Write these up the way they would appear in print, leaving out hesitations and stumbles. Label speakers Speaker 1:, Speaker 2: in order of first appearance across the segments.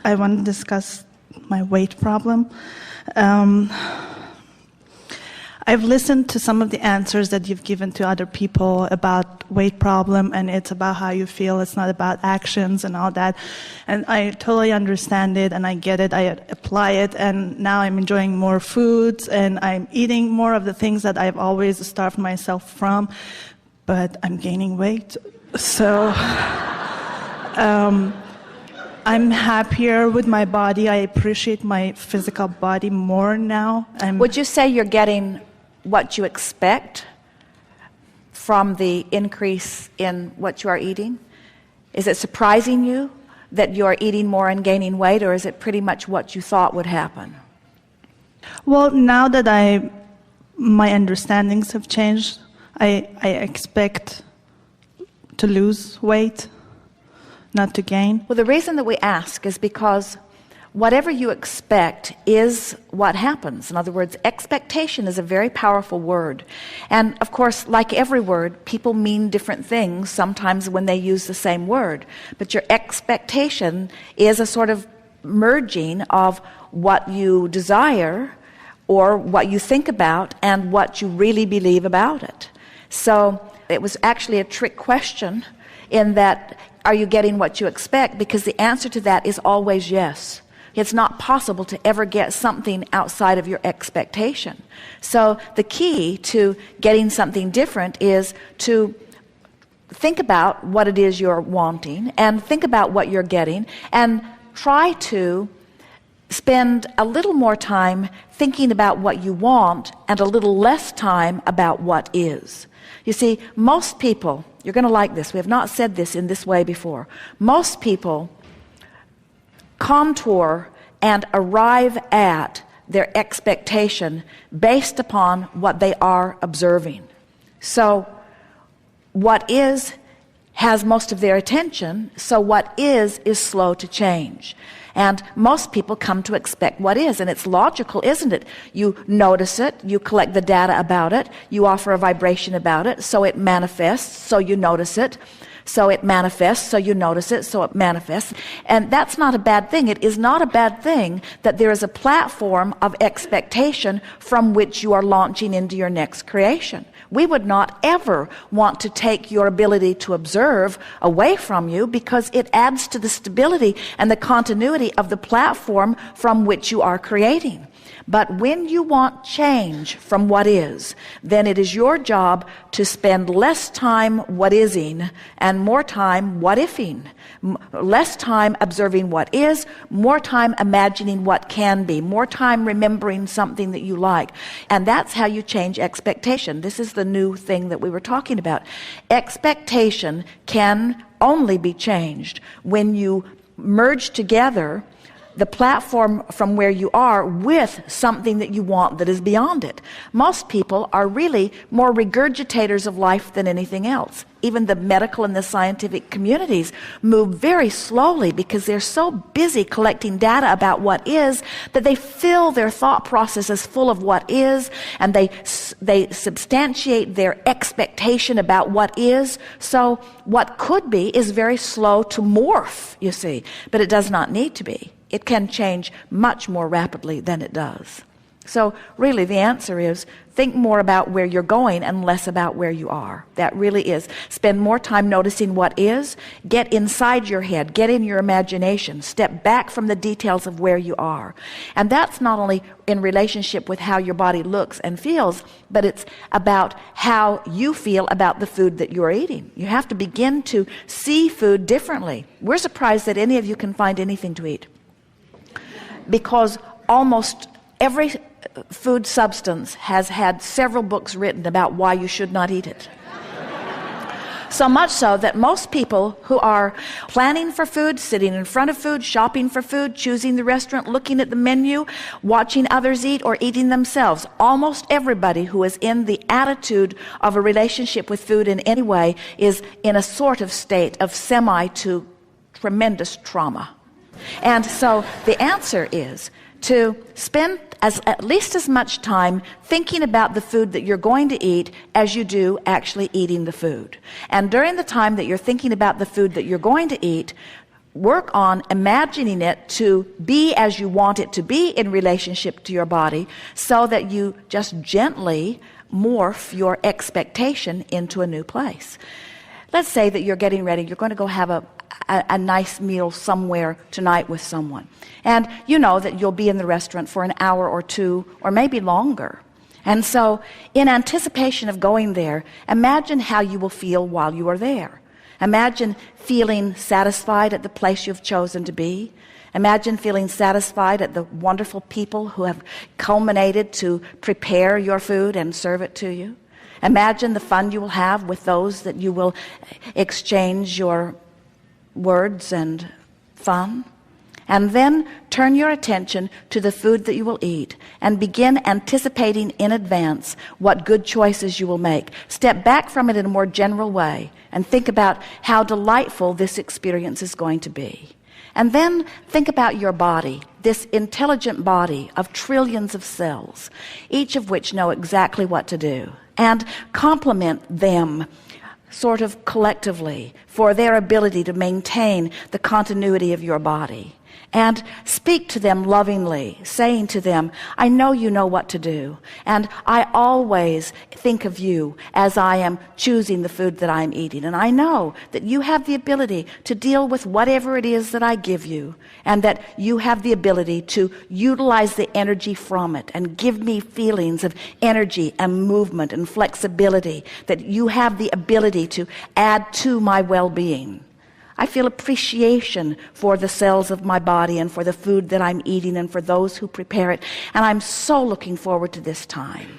Speaker 1: I want to discuss my weight problem. I've listened to some of the answers that you've given to other people about weight problem, and it's about how you feel. It's not about actions and all that. And I totally understand it, and I get it. I apply it, and now I'm enjoying more foods, and I'm eating more of the things that I've always starved myself from, but I'm gaining weight. So I'm happier with my body. I appreciate my physical body more now.
Speaker 2: Would you say you're getting what you expect from the increase in what you are eating? Is it surprising you that you are eating more and gaining weight, or is it pretty much what you thought would happen?
Speaker 1: Well, now that my understandings have changed, I expect to lose weight, not to gain.
Speaker 2: Well, the reason that we ask is because whatever you expect is what happens. In other words, expectation is a very powerful word. And of course, like every word, people mean different things sometimes when they use the same word. But your expectation is a sort of merging of what you desire or what you think about and what you really believe about it. So it was actually a trick question in that, are you getting what you expect? Because the answer to that is always yes. It's not possible to ever get something outside of your expectation. So the key to getting something different is to think about what it is you're wanting and think about what you're getting and try to spend a little more time thinking about what you want and a little less time about what is. You see, most people, you're going to like this, we have not said this in this way before, most people contour and arrive at their expectation based upon what they are observing. So what is has most of their attention, so what is slow to change. And most people come to expect what is, and it's logical, isn't it? You notice it, you collect the data about it, you offer a vibration about it, so it manifests, so you notice it. So it manifests, so you notice it, so it manifests. And that's not a bad thing. It is not a bad thing that there is a platform of expectation from which you are launching into your next creation. We would not ever want to take your ability to observe away from you because it adds to the stability and the continuity of the platform from which you are creating. But when you want change from what is, then it is your job to spend less time what-ising and more time what-ifing. Less time observing what is, more time imagining what can be, more time remembering something that you like. And that's how you change expectation. This is the new thing that we were talking about. Expectation can only be changed when you merge together the platform from where you are with something that you want that is beyond it. Most people are really more regurgitators of life than anything else. Even the medical and the scientific communities move very slowly because they're so busy collecting data about what is that they fill their thought processes full of what is, and they substantiate their expectation about what is. So what could be is very slow to morph, you see, but it does not need to be. It can change much more rapidly than it does. So really the answer is think more about where you're going and less about where you are. That really is. Spend more time noticing what is. Get inside your head. Get in your imagination. Step back from the details of where you are. And that's not only in relationship with how your body looks and feels, but it's about how you feel about the food that you're eating. You have to begin to see food differently. We're surprised that any of you can find anything to eat, because almost every food substance has had several books written about why you should not eat it. So much so that most people who are planning for food, sitting in front of food, shopping for food, choosing the restaurant, looking at the menu, watching others eat or eating themselves, almost everybody who is in the attitude of a relationship with food in any way is in a sort of state of semi to tremendous trauma. And so the answer is to spend at least as much time thinking about the food that you're going to eat as you do actually eating the food. And during the time that you're thinking about the food that you're going to eat, work on imagining it to be as you want it to be in relationship to your body, so that you just gently morph your expectation into a new place. Let's say that you're getting ready, you're going to go have a nice meal somewhere tonight with someone. And you know that you'll be in the restaurant for an hour or two, or maybe longer. And so, in anticipation of going there, imagine how you will feel while you are there. Imagine feeling satisfied at the place you've chosen to be. Imagine feeling satisfied at the wonderful people who have culminated to prepare your food and serve it to you. Imagine the fun you will have with those that you will exchange your words and fun. And then turn your attention to the food that you will eat and begin anticipating in advance what good choices you will make. Step back from it in a more general way and think about how delightful this experience is going to be. And then think about your body, this intelligent body of trillions of cells, each of which know exactly what to do, and compliment them sort of collectively for their ability to maintain the continuity of your body. And speak to them lovingly, saying to them, I know you know what to do, and I always think of you as I am choosing the food that I'm eating. And I know that you have the ability to deal with whatever it is that I give you, and that you have the ability to utilize the energy from it and give me feelings of energy and movement and flexibility, that you have the ability to add to my well-being. I feel appreciation for the cells of my body and for the food that I'm eating and for those who prepare it. And I'm so looking forward to this time.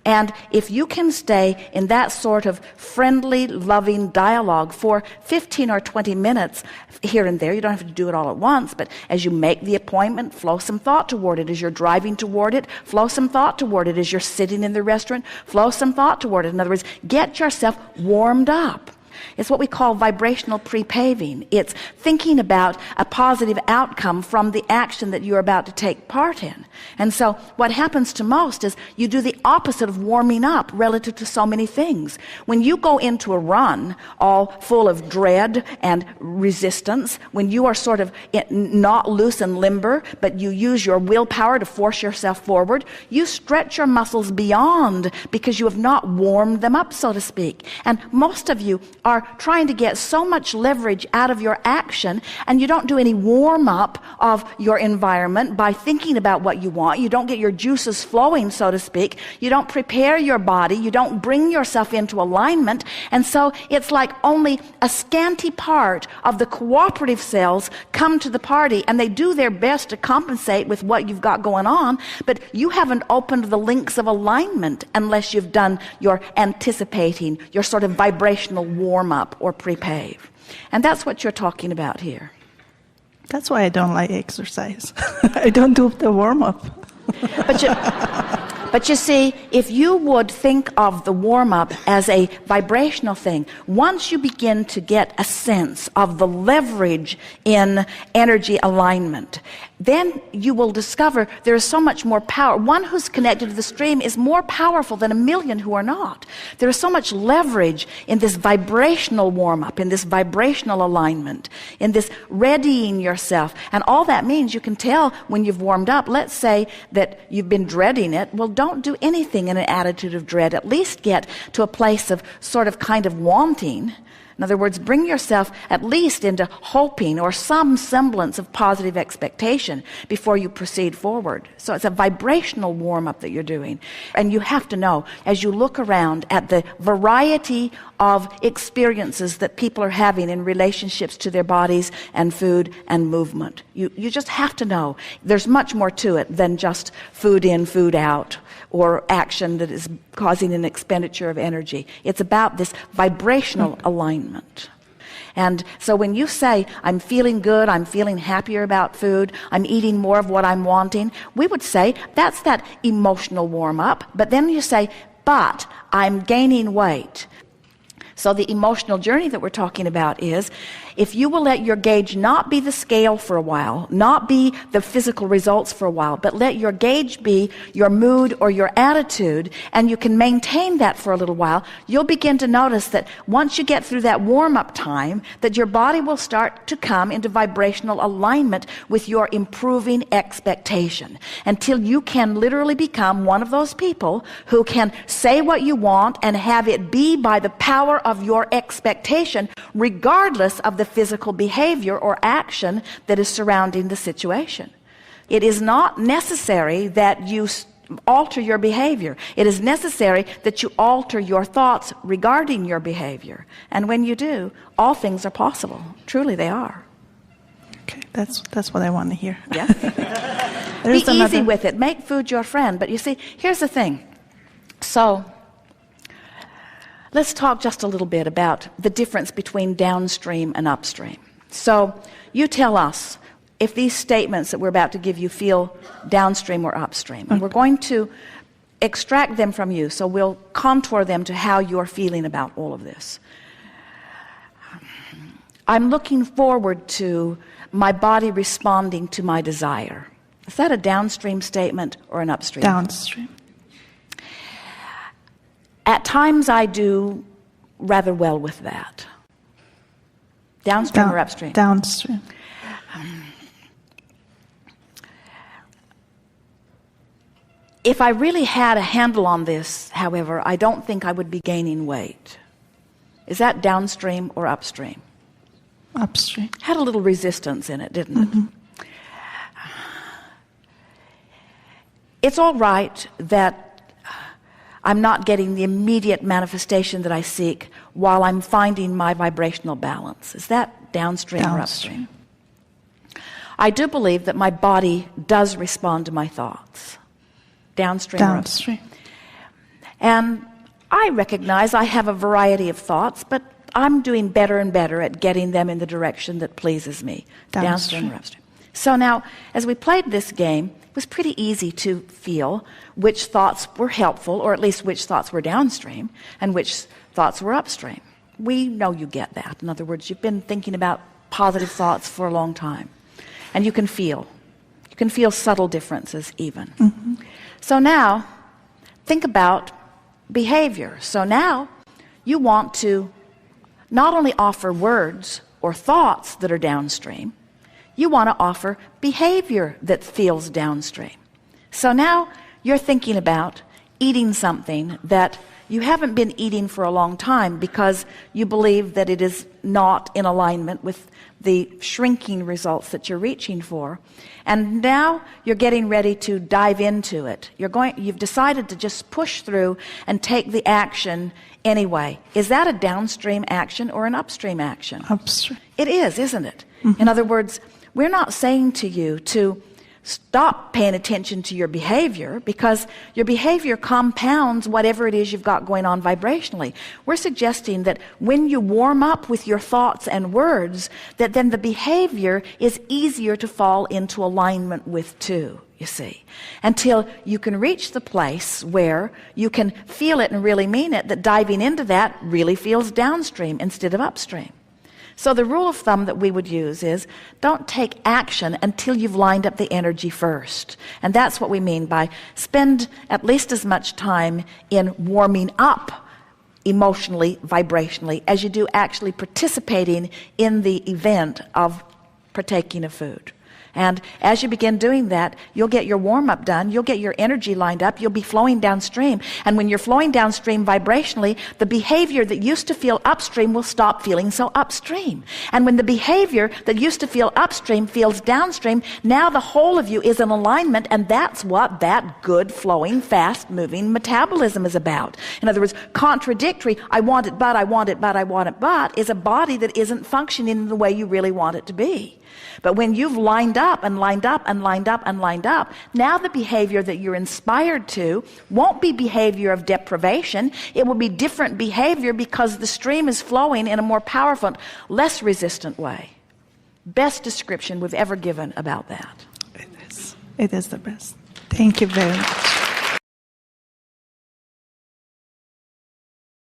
Speaker 2: And if you can stay in that sort of friendly, loving dialogue for 15 or 20 minutes here and there, you don't have to do it all at once, but as you make the appointment, flow some thought toward it. As you're driving toward it, flow some thought toward it. As you're sitting in the restaurant, flow some thought toward it. In other words, get yourself warmed up. It's what we call vibrational pre-paving. It's thinking about a positive outcome from the action that you're about to take part in. And so what happens to most is you do the opposite of warming up relative to so many things. When you go into a run all full of dread and resistance, when you are sort of not loose and limber, but you use your willpower to force yourself forward, you stretch your muscles beyond because you have not warmed them up, so to speak. And most of you are trying to get so much leverage out of your action, and you don't do any warm-up of your environment by thinking about what you want. You don't get your juices flowing, so to speak. You don't prepare your body. You don't bring yourself into alignment. And so it's like only a scanty part of the cooperative cells come to the party, and they do their best to compensate with what you've got going on, but you haven't opened the links of alignment unless you've done your anticipating, your sort of vibrational warm-up or pre-pave. And that's what you're talking about here.
Speaker 1: That's why I don't like exercise. I don't do the warm-up.
Speaker 2: But you see, if you would think of the warm-up as a vibrational thing, once you begin to get a sense of the leverage in energy alignment, then you will discover there is so much more power. One who's connected to the stream is more powerful than a million who are not. There is so much leverage in this vibrational warm-up, in this vibrational alignment, in this readying yourself. And all that means, you can tell when you've warmed up. Let's say that you've been dreading it. Well, don't do anything in an attitude of dread. At least get to a place of sort of kind of wanting. In other words, bring yourself at least into hoping or some semblance of positive expectation before you proceed forward. So it's a vibrational warm-up that you're doing. And you have to know, as you look around at the variety of experiences that people are having in relationships to their bodies and food and movement, you just have to know there's much more to it than just food in, food out, or action that is causing an expenditure of energy. It's about this vibrational alignment. And so when you say, I'm feeling good, I'm feeling happier about food, I'm eating more of what I'm wanting, we would say that's that emotional warm-up. But then you say, but I'm gaining weight. So the emotional journey that we're talking about is, if you will let your gauge not be the scale for a while, not be the physical results for a while, but let your gauge be your mood or your attitude, and you can maintain that for a little while, you'll begin to notice that once you get through that warm-up time, that your body will start to come into vibrational alignment with your improving expectation, until you can literally become one of those people who can say what you want and have it be by the power of your expectation, regardless of the physical behavior or action that is surrounding the situation. It is not necessary that you alter your behavior. It is necessary that you alter your thoughts regarding your behavior. And when you do, all things are possible. Truly they are.
Speaker 1: Okay, that's what I want to hear.
Speaker 2: Yeah. Be easy with it. Make food your friend. But you see, here's the thing. So let's talk just a little bit about the difference between downstream and upstream. So you tell us if these statements that we're about to give you feel downstream or upstream. And we're going to extract them from you, so we'll contour them to how you're feeling about all of this. I'm looking forward to my body responding to my desire. Is that a downstream statement or an upstream?
Speaker 1: Downstream.
Speaker 2: At times I do rather well with that. Downstream or upstream?
Speaker 1: Downstream.
Speaker 2: If I really had a handle on this, however, I don't think I would be gaining weight. Is that downstream or upstream?
Speaker 1: Upstream.
Speaker 2: Had a little resistance in it, didn't it? It's all right that I'm not getting the immediate manifestation that I seek while I'm finding my vibrational balance. Is that downstream or upstream? I do believe that my body does respond to my thoughts. Downstream or upstream? And I recognize I have a variety of thoughts, but I'm doing better and better at getting them in the direction that pleases me. Downstream or upstream? So now, as we played this game, it was pretty easy to feel which thoughts were helpful, or at least which thoughts were downstream, and which thoughts were upstream. We know you get that. In other words, you've been thinking about positive thoughts for a long time. And you can feel subtle differences even. So now, think about behavior. So now, you want to not only offer words or thoughts that are downstream, you want to offer behavior that feels downstream. So now you're thinking about eating something that you haven't been eating for a long time because you believe that it is not in alignment with the shrinking results that you're reaching for. And now you're getting ready to dive into it. You've decided to just push through and take the action anyway. Is that a downstream action or an upstream action?
Speaker 1: Upstream.
Speaker 2: It is, isn't it? In other words, we're not saying to you to stop paying attention to your behavior, because your behavior compounds whatever it is you've got going on vibrationally. We're suggesting that when you warm up with your thoughts and words, that then the behavior is easier to fall into alignment with too, you see, until you can reach the place where you can feel it and really mean it, that diving into that really feels downstream instead of upstream. So the rule of thumb that we would use is don't take action until you've lined up the energy first. And that's what we mean by spend at least as much time in warming up emotionally, vibrationally, as you do actually participating in the event of partaking of food. And as you begin doing that, you'll get your warm-up done, you'll get your energy lined up, you'll be flowing downstream. And when you're flowing downstream vibrationally, the behavior that used to feel upstream will stop feeling so upstream. And when the behavior that used to feel upstream feels downstream, now the whole of you is in alignment, and that's what that good, flowing, fast-moving metabolism is about. In other words, contradictory, I want it, but I want it, but I want it, but, is a body that isn't functioning in the way you really want it to be. But when you've lined up and lined up and lined up and lined up, now the behavior that you're inspired to won't be behavior of deprivation. It will be different behavior because the stream is flowing in a more powerful, less resistant way. Best description we've ever given about that.
Speaker 1: It is. It is the best. Thank you very much.